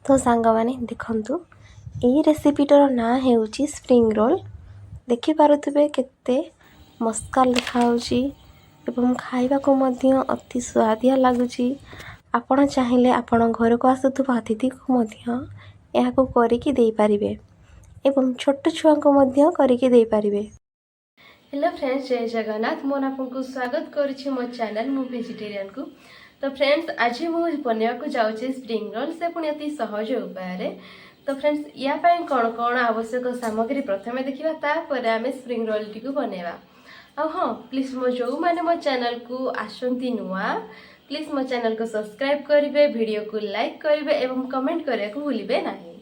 तो सांग माने देखंतु एही रेसिपीटर ना हेउची स्प्रिंग रोल। देखि पारुथिबे केते मस्का लिखा होची एवं खाइबा को मध्य अति स्वादिया लागुची। आपण चाहिले आपण घर को आसुथुबा अतिथि को मध्य ଏହା को करिकी देई पारिबे एवं छोट छुआ को मध्य करिकी देई पारिबे। हेलो फ्रेंड्स, जय जगन्नाथ। मोर आपको स्वागत करुछि मो चैनल मु वेजिटेरियन को। तो फ्रेंड्स, आज मु बनवा को जाउछि स्प्रिंग रोल, से पुणी अति सहज उपाय। तो फ्रेंड्स, या पाई कौन कौन आवश्यक सामग्री प्रथमे देखिबा, तापर आमे स्प्रिंग रोल टी को बनेबा। हाँ, प्लीज मो जो माने मो चैनल को आसंती नुआ, प्लीज मो चैनल को सब्सक्राइब करिवे, वीडियो को लाइक करिवे एवं कमेंट करिया को भूलिबे नाही।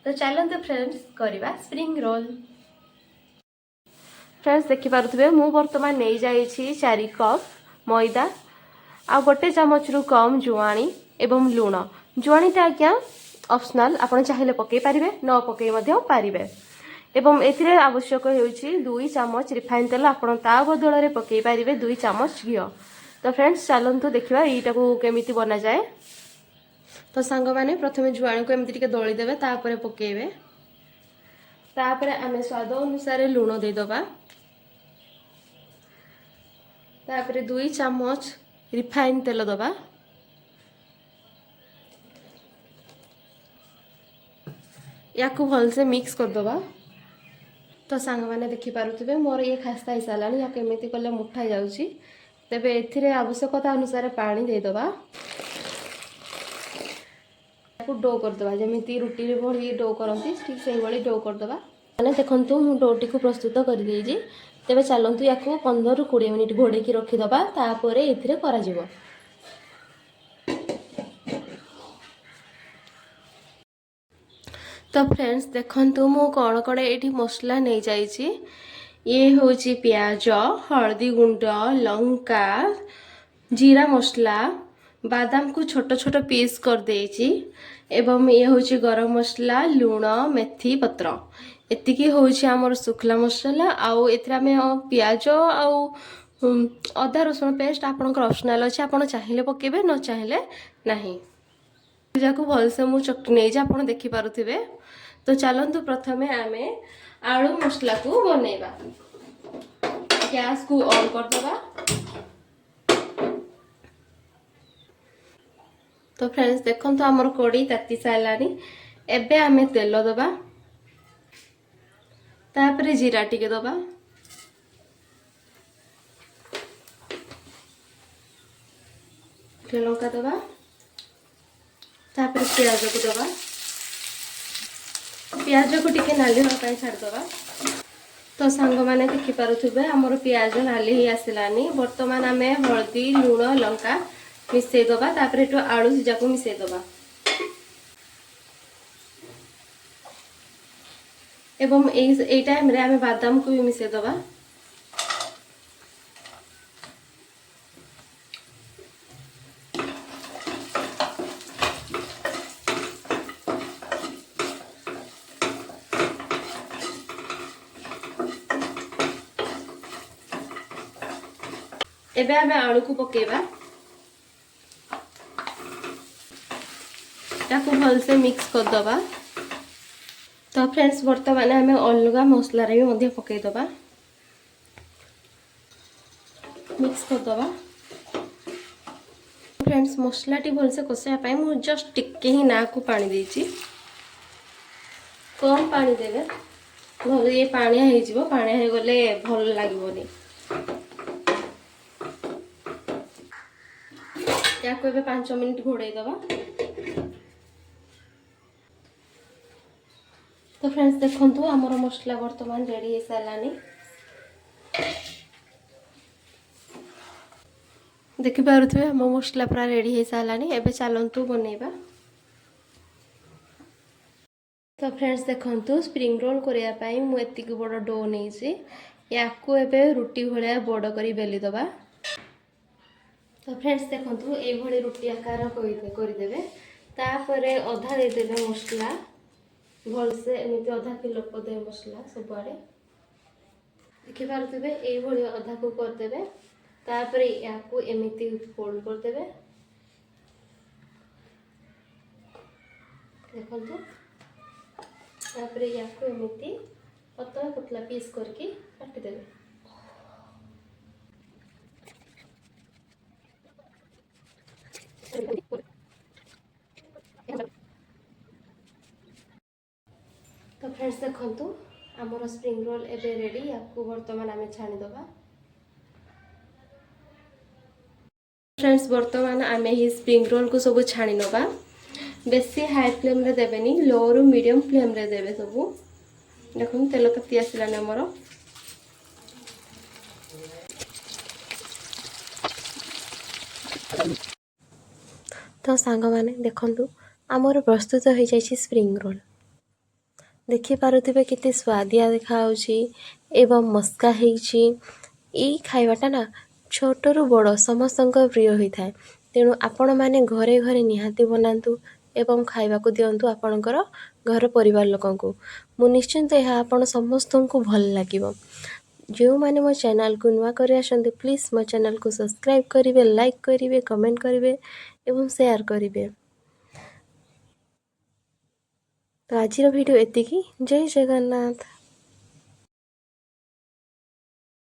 तो चलते फ्रेंड्स करवा स्प्रिंग रोल। फ्रेंड्स, देखिपे मु बर्तमान नहीं जाइए 4 कप मैदा आ गोटे चामच रु कम जुआणी एवं लुण। जुआणीटा आज्ञा ऑप्शनल, आपण चाहिए पकई पारिबे, न पकई मध्य पारिबे। एवं एथिरे आवश्यक होउछि 2 चामच रिफाइन तेल, आपण ता बदल रे पकई पारिबे 2 चामच घी। तो फ्रेंड्स, चलंतु देखिबा एटा को केमिति बना जाए। तो सांग माने प्रथमे जुआणी को एमिति टिके दळी देबे, तापरे पकेइबे। तापरे आमे स्वाद अनुसार लुण दे दबा। तापरे 2 चामच रिफाइन तेल दबा। या को भल से मिक्स कर दबा। तो सांग माने देखि पारुथिबे मोर ये खास्ता ही सालानी, या केमिति कले मुठा जाउची। तबे एथिरे आवश्यकता अनुसार पानी दे दबा। को डो कर दबा, जेमिति रुटी रे भली डो करंती ठीक सेही भली डो कर दबा। माने देखंतु मु डोटी को प्रस्तुत कर देइजी। तेबे चलंतु या को 15 रु 20 मिनिट घोड़े की रखि दबा, तापरे एथिरे करा जिवो। तो फ्रेंड्स, देखंतु मु कौन कौन ये मसला नहीं जाइए। ये हूँ प्याज, हल्दी गुंड, लंका, जीरा मसला, बादाम को छोट छोट पीस कर देइछि एवं ये हूँ गरम मसला, लुण, मेथी पत्र। एतिकी हूँ आमर शुखला मसला। आउ एथिरा में प्याज आउ अदा रसुण पेस्ट आपनकर ऑप्शनल अच्छे, आपन चाहिए पकेबे, न चाहिए नहीं। जाको भलसे मु चकटी नहीं जा, आपन देखि पारुथिबे। तो चलंतु प्रथमे आमे आलू मसला को बनेबा। गैस को ऑन कर दबा। तो फ्रेंड्स, देखंतु हमर कोड़ी ताती सालानी। एबे आमे तेल दबा, तापरे जीरा टिके दबा, लंका दबा, तापरे प्याज को दबा। प्याज को टिके नाली होगा छाड़ दबा। तो सांग माने देखि पारुथिबे हमर प्याज नाली ही आसिलानी। वर्तमान आमे हल्दी, लुण, लंका मिसई दबा, तापरे तो आलू सिजा को मिसई दबा एवं एई टाइम रे आमे बादाम को भी मिसई दबा। एबे आमे आलू को पकेबा, ताको भल से मिक्स कर दबा। तो फ्रेंड्स, वर्तमान आमे अलगा मसला रे भी पकई दबा, मिक्स कर दबा। फ्रेंड्स, मसला टी भल से कषाया पाई मु जस्ट टिके ही ना को पानी देछि। कम पानी देबे, भल ये पानी हे जिवो, पानी हे गले भल लागिवोनी। या को 5 मिनिट घोड़े दबा। तो फ्रेंड्स, देखंतु हमर मसला वर्तमान रेडी हे सालानी। देखि पारुथिबे हम मसला पूरा रेडी हे सालानी। एबे चलंतु बनेबा। तो फ्रेंड्स, देखंतु स्प्रिंग रोल करिया पाई मु एतिक बड़ डो नेछि। या को एबे रोटी भलिया बड़ करी बेली दबा। तो फ्रेंड्स, देखंतु ए भली रोटी आकार करि देबे। तापरे अधा दे देबे मसला भल से, एमिति अधा किलो पदे मसला सब आड़े देखि पारुथिबे। ए भली अधा को कर देबे, तापरे या को एमिति फोल्ड कर देबे। ଦେଖନ୍ତୁ ତାପରେ ୟାକୁ ଏମିତି ପତଳା ପତଳା ପିସ୍ କରିକି କାଟିଦେବେ। तो फ्रेंड्स देखंतु आमर स्प्रिंग रोल एबे रेडी। आपको वर्तमान आम छाणीदबा। फ्रेंड्स वर्तमान आम ही स्प्रिंग रोल को सब छाणी नबा। बेसी हाई फ्लेम रे देबेनी, लो रु मीडियम फ्लेम रे देबे सब। देखो तेल तती आसलानी आमर। तो सांग माने देखंतु आमर प्रस्तुत हो जाइए स्प्रिंग रोल। देखि पारुथिबे केते स्वादिया देखा होची एवं मस्का हेची। ई खाइबाटा ना छोटरू बड़ समस्तक प्रिय होता है। तेणु आपण मैंने घरे घरे निहाती बनातु एवं खाइबा को दिंतु आपणकर घर परिवार लोकन को। मु निश्चिंत यह आपण समस्त को भल लागिवो। जो मैंने मो चैनल को नुआ कर आसंते प्लीज मो चैनल को सब्सक्राइब करिवे, लाइक करिवे, कमेंट करिवे एवं शेयर करिवे। तो आज वीडियो एतिकी। जय जगन्नाथ।